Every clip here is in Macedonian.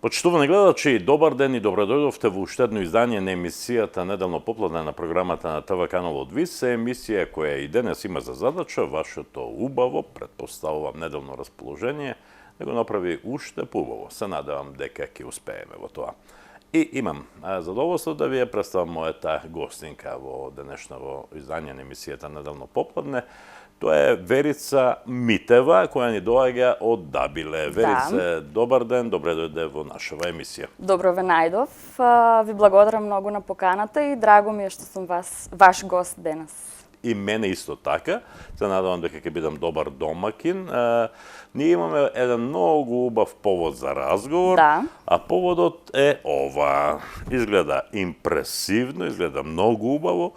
Почитувани гледачи, добар ден и добре дојдовте во уште едно издание на емисијата Неделно попладне на програмата на ТВ каналот ВИС, емисија која и денес има за задача вашето убаво, предпоставувам неделно расположение, да го направи уште поубаво. Се надевам дека ќе успееме во тоа. И имам задоволство да ви ја представам мојата гостинка во денешното издание на емисијата Неделно попладне. Тоа е Верица Митева, која ни доаѓа од Дабиле. Верице, добар ден, добре дојде во нашава емисија. Добро ве најдов. Ви благодарам многу на поканата и драго ми е што сум ваш гост денес. И мене исто така. Се надевам дека ќе бидам добар домакин. Ние имаме еден многу убав повод за разговор, а поводот е ова. Изгледа импресивно, изгледа многу убаво.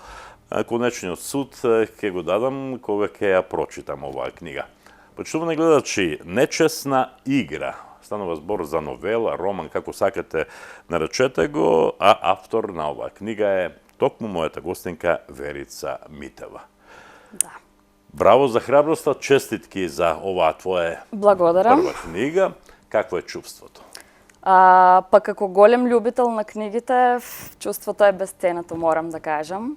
Конечниот суд ќе го дадам кога ќе ја прочитам оваа книга. Почитувани гледачи, Нечесна игра. Станува збор за новела, роман, како сакате наречете го, а автор на оваа книга е токму мојата гостинка Верица Митева. Да. Браво за храброста, честитки за оваа твоја прва книга. Какво е чувството? Па како голем љубител на книгите, чувството е безценето, морам да кажам.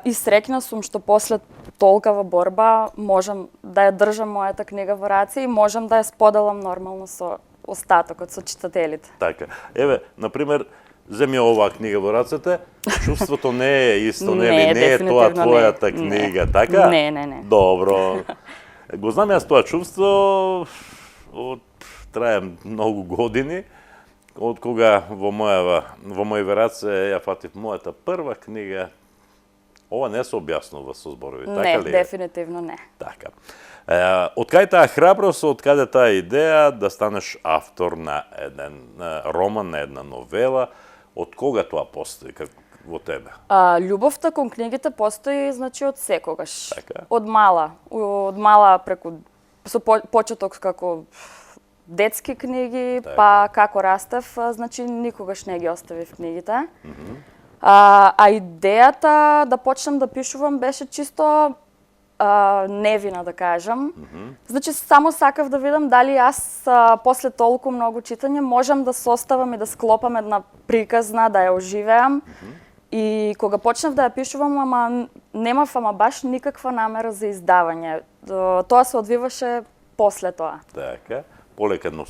И среќна сум што после толкава борба можам да ја држам мојата книга во раце и можам да ја споделам нормално со остатокот, со читателите. Така. Еве, например, земи оваа книга во рацете, чувството не е исто, не е тоа твојата книга, така? Не. Добро. Го знам јас тоа чувство, трае многу години, од кога во моји раце ја фатив мојата прва книга. Ова не се објаснува со зборови, така ли? Не, дефинитивно не. Така. Од кај таа храброст, од каде таа идеја да станеш автор на еден роман, на една новела, од кога тоа постои во тебе? Љубовта кон книгите постои, значи, од секогаш. Така. Од мала преку со почеток како детски книги, така. Па како растев, значи никогаш не ги оставив книгите. А идејата да почнам да пишувам беше чисто невина, да кажам. Значи, само сакав да видам дали јас после толку многу читање можам да составам и да склопам една приказна, да ја оживеам. И кога почнав да ја пишувам, немав баш никаква намера за издавање. Тоа се одвиваше после тоа. Така. Полека, но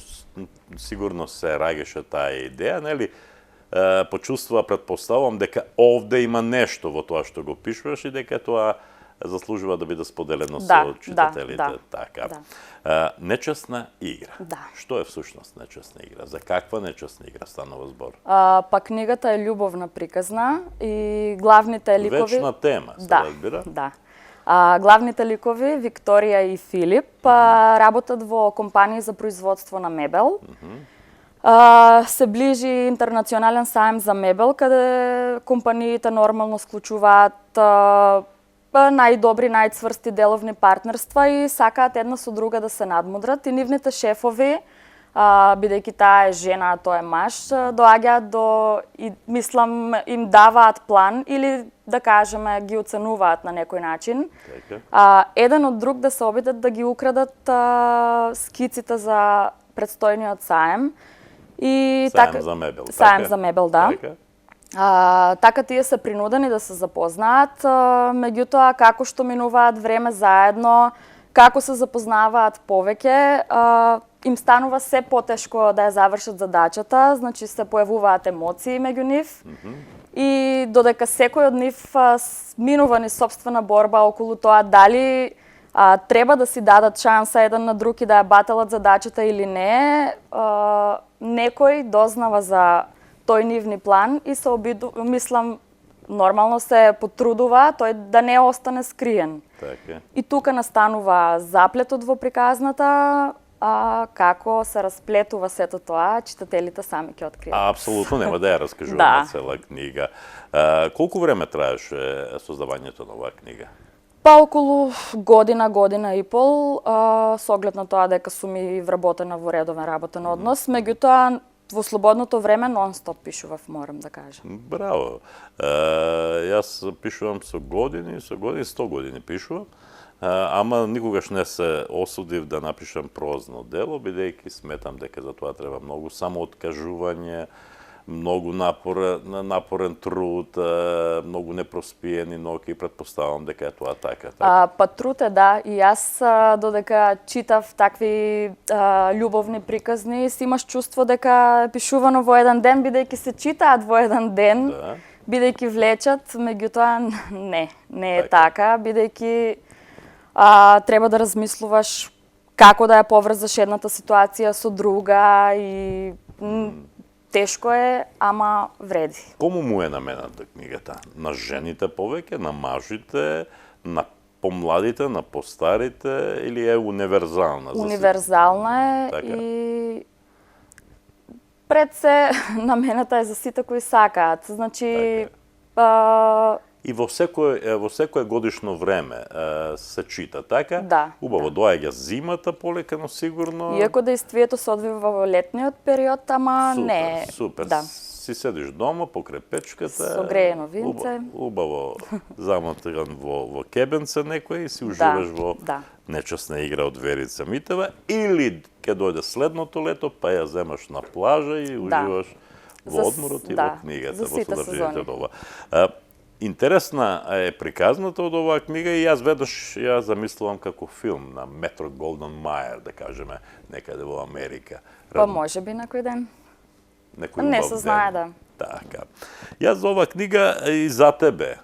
сигурно се раѓаше таа идеја, нели? Почувствува, предпоставувам, дека овде има нешто во тоа што го пишуваш и дека тоа заслужува да биде споделено со читателите. Така. Нечесна игра. Да. Што е всушност нечесна игра? За каква нечесна игра станува збор? Па книгата е љубовна приказна и главните ликови... Вечна тема, се разбира? Да. Главните ликови, Викторија и Филип, работат во компанија за производство на мебел. Се ближи интернационален саем за мебел, каде компаниите нормално склучуваат најдобри, најцврсти деловни партнерства и сакаат една со друга да се надмудрат. И нивните шефови, бидејќи таа е жена, а тој е маж, доаѓаат и мислам им даваат план или да кажеме ги оценуваат на некој начин. Еден од друг да се обидат да ги украдат скиците за предстојниот саем. Саем за мебел. Саем за мебел, да. Така тие се принудени да се запознаат, меѓутоа како што минуваат време заедно, како се запознаваат повеќе, им станува се потешко да ја завршат задачата, значи се појавуваат емоции меѓу нив. И додека секој од нив минува ни сопствена борба околу тоа дали треба да си дадат шанса еден на друг и да ја баталат задачата или не, некој дознава за тој нивни план и се мислам, нормално се потрудува тој да не остане скриен. Така. И тука настанува заплетот во приказната, како се расплетува сето тоа, читателите сами ќе откријат. Апсолутно нема да ја раскажуваме цела книга. Колку време траеше создавањето на оваа книга? Па околу година и пол, со оглед на тоа дека сум и вработена во редовен работен однос, меѓутоа во слободното време нон-стоп пишував, морам да кажам. Браво. Јас пишувам со години, 100 години пишувам. ама никогаш не се осудив да напишам прозно дело, бидејќи сметам дека за тоа треба многу самооткажување, многу напорен труд, многу непроспиени ноќи, претпоставам дека е тоа така. Па труд е, да. И јас додека читав такви љубовни приказни, си имаш чувство дека е пишувано во еден ден, бидејќи се читаат во еден ден, Да. бидејќи влечат, меѓутоа не е така, бидејќи треба да размислуваш како да ја поврзаш едната ситуација со друга и тешко е, ама вреди. Кому му е намената книгата? На жените повеќе, на мажите, на помладите, на постарите или е универзална? Универзална е Така. и пред се намената е за сите кои сакаат. Значи, И во секое годишно време се чита, така? Да, Убаво, доаѓа зимата полека, но сигурно... иако действието се одвива во летниот период, ама Супер, не. супер. Да. Си седиш дома покрај печката. Со греено винце. Убаво замотран во кебенце некој и си уживаш во да. нечасна игра од Верица Митева, или ке дојде следното лето, па ја земаш на плажа и уживаш во одморот и во книгата, за во сите содржината сезони. од ова. Интересна е приказната од оваа книга и јас веднаш ја замислувам како филм на Метро Голден Мајер, да кажеме, некаде во Америка. Па може би некој ден. Некој Не убав се ден. знае, да. Така. Јас за оваа книга и за тебе,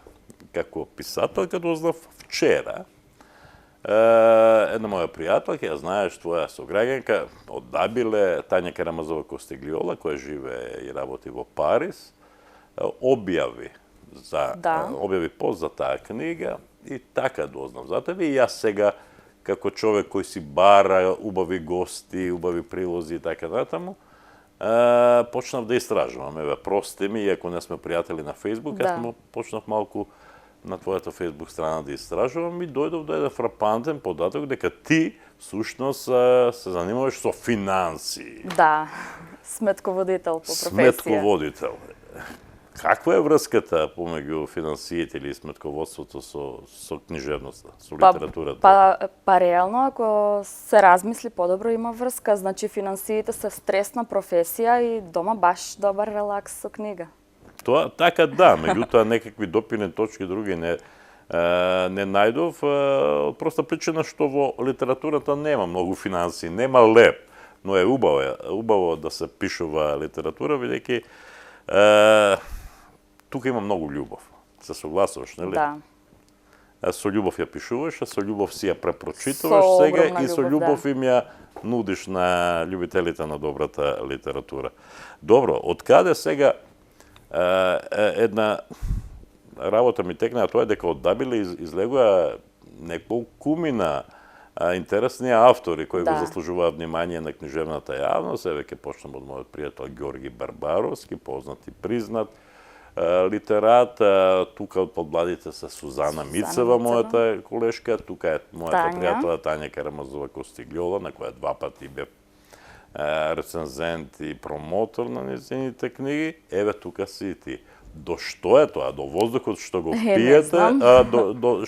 како писателка, дознав вчера. Една моја пријателка, ја знаеш, твоја сограѓанка од Дабиле, Тања Карамазова Костеглиола, која живее и работи во Париз, објави пост за таа книга и така дознав за тебе. И јас сега, како човек кој си бара убави гости, убави прилози и така натаму, почнав да истражувам. Еве, прости ми, иако не сме пријатели на Фејсбук, јас почнав малку на твојата Фејсбук страна да истражувам и дојдов до еден фрапантен податок дека ти, всушност, се занимаваш со финансии. Да, сметководител по професија. Сметководител. Каква е врската помеѓу финансиите или сметководството со книжевноста, со литературата? Па реално, ако се размисли подобро, има врска. Значи, финансиите се стресна професија и дома баш добар релакс со книга. Тоа така да, меѓутоа некакви допирни точки други не најдов, од проста причина што во литературата нема многу финансии, нема леп, но е убаво да се пишува литература, бидејќи тука има многу љубов. Се согласуваш, нели? Да. Со љубов ја пишуваш, а со љубов си ја препрочитуваш сега и со љубов им ја нудиш на љубителите на добрата литература. Добро, од каде сега една работа ми текна, тоа е дека од Дабиле излегува неколкумина интересни автори кои го заслужуваат внимание на книжевната јавност. Еве ќе почнем од мојот пријател Ѓорги Барбаровски, познат и признат литерат. Тука од подмладите се Сузана Мицева, мојата колешка. Тука е мојата пријателка Тања Карамазова Костеглиола, на која 2 пати бев рецензент и промотор на нејзините книги. Еве тука си и ти. До што е тоа? До воздухот што го пиете?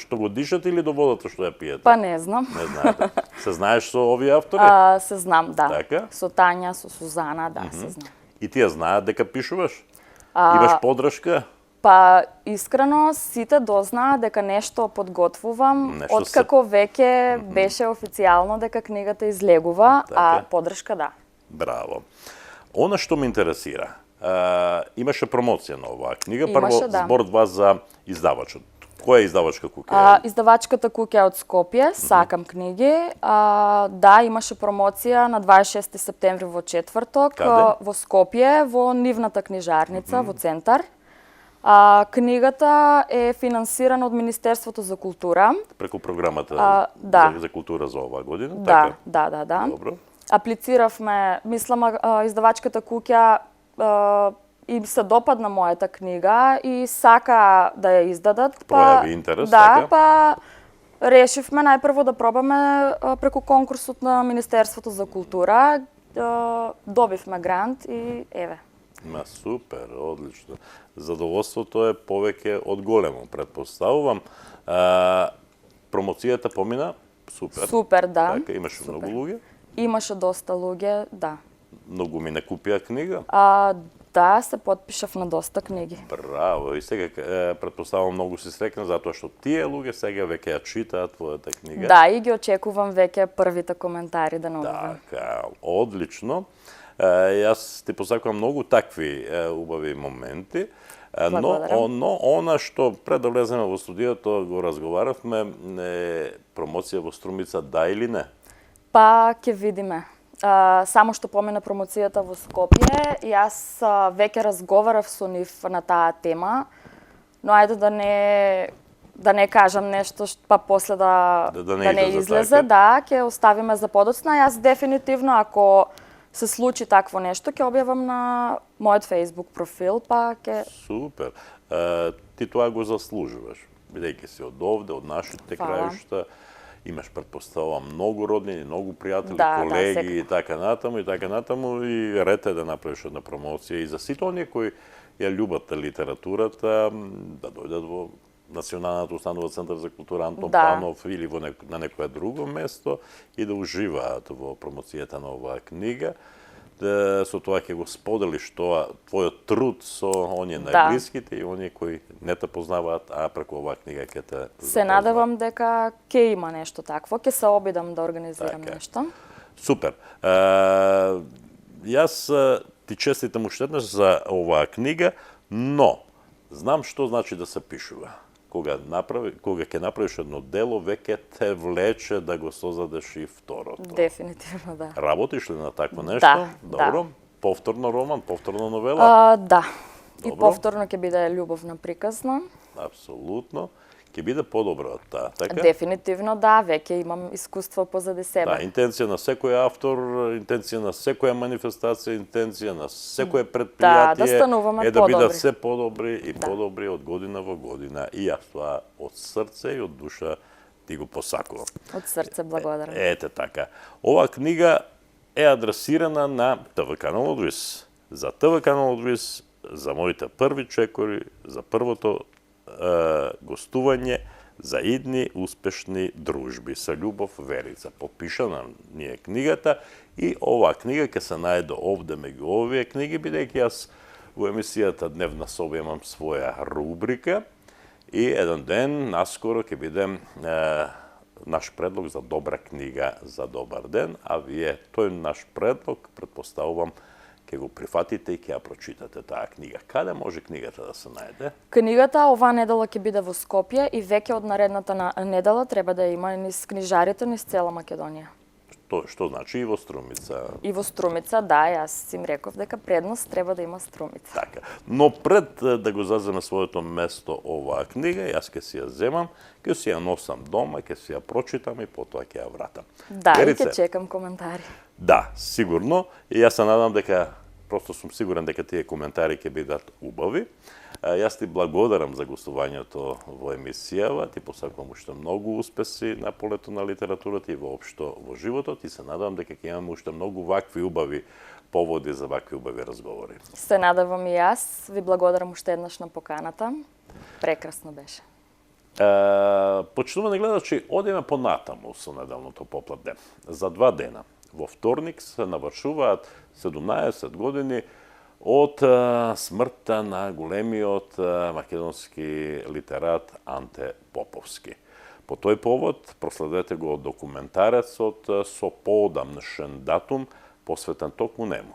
Што го дишате или до водата што ја пиете? Па не знам. Не знаете. Се знаеш со овие автори? Се знам, да. Така? Со Тања, со Сузана, да, се знам. И тие знаат дека пишуваш? Имаш подршка? Па, искрено, сите дознаат дека нешто подготвувам, откако веќе беше официјално дека книгата излегува, а подршка да. Браво. Она што ме интересира, имаше промоција на оваа книга. Прво, збор два за издавачот. Која е издавачка куќа? Издавачката куќа од Скопје, Сакам книги. Да, имаше промоција на 26 септември во четврток. Каде? Во Скопје, во нивната книжарница, во центар. Книгата е финансирана од Министерството за култура. Преку програмата за култура за оваа година? Да. Добро. Аплициравме, мислам, издавачката куќа им се допадна мојата книга и сака да ја издадат. Пројави интерес, така? Па решивме најпрво да пробаме преку конкурсот на Министерството за култура. Добивме грант и еве. Ма супер, одлично. Задоволството е повеќе од големо, претпоставувам. Промоцијата помина супер. Супер, да. Така, имаше многу луѓе. Имаше доста луѓе, да. Многу ми не купија книга. Да, се потпишав на доста книги. Браво, и сега претпоставувам многу си срекна затоа што тие луѓе сега веќе ја читаат твојата книга. Да, и ги очекувам веќе првите коментари да наубавам. Така, одлично. Јас ти посакувам многу такви убави моменти. Но она што пред да влеземе во студиото го разговаравме, промоција во Струмица да или не? Па ќе видиме. Само што помена промоцијата во Скопје, јас веќе разговарав со нив на таа тема, но ајде да не кажам нешто па после да не излезе, да, ќе оставиме за подоцна. Јас дефинитивно ако се случи такво нешто, ќе објавам на мојот Facebook профил, па ќе... Супер. Ти тоа го заслужуваш, бидејќи си од овде, од нашите краишта. Имаш, претпоставувам, многу роднини, многу пријатели, колеги и така натаму и ред е да направиш една промоција и за сите оние кои ја љубат литературата, да дојдат во Националната установа Центар за култура Антон Панов или на некое друго место и да уживаат во промоцијата на оваа книга. Со тоа ќе го споделиш твојот труд со оние најблиските и оние кои не те познаваат, а преку оваа книга ќе те запознаат. Се надевам дека ќе има нешто такво, ќе се обидам да организирам нешто. Супер. Јас ти честитам уште еднаш за оваа книга, но знам што значи да се пишува. Кога ќе направиш едно дело, веќе те влече да го создадеш и второто. Дефинитивно, да. Работиш ли на такво нешто? Да. Добро. Повторно роман, повторно новела? Да. И повторно ќе биде љубовна приказна. Апсолутно. Ќе биде подобро од таа, така? Дефинитивно, да. Веќе имам искуство позади себе. Да, интенција на секој автор, интенција на секоја манифестација, интенција на секое предпријатие е да бидат се подобри и подобри од година во година. И јас тоа од срце и од душа ти го посакувам. Од срце благодарам. Ете така. Оваа книга е адресирана на ТВ Канал Одвис. За ТВ Канал Одвис, за моите први чекори, за првото гостување, за идни успешни дружби. Со љубов, Верица. Подпишана ни е книгата и оваа книга ќе се најде овде меѓу овие книги, бидејќи јас во емисијата Дневна соба имам своја рубрика и еден ден, наскоро, ќе биде наш предлог за добра книга за добар ден, а вие тој наш предлог, претпоставувам, ќе го прифатите и ќе ја прочитате таа книга. Каде може книгата да се најде? Книгата оваа недела ќе биде во Скопје и веќе од наредната недела треба да има низ книжарите низ цела Македонија. Што значи и во Струмица? И во Струмица, да, јас им реков дека предност треба да има Струмица. Така. Но пред да го заземе своето место оваа книга, јас ќе си ја земам, ќе си ја носам дома, ќе си ја прочитам и потоа ќе ја вратам. Да, Верице, и ќе чекам коментари. Да, сигурно. И јас се надам дека, просто сум сигурен дека тие коментари ќе бидат убави. Јас ти благодарам за гостувањето во емисијава, ти посакувам уште многу успеси на полето на литературата и воопшто во животот и се надевам дека ќе имаме уште многу вакви убави поводи за вакви убави разговори. Се надевам и јас, ви благодарам уште еднаш на поканата. Прекрасно беше. Почитувани гледачи, одиме понатаму со неделното поплат ден. За 2 дена. Во вторник се навршуваат 17 години од смртта на големиот македонски литерат Анте Поповски. По тој повод проследете го документарецот со поодамнешен датум посветен токму нему.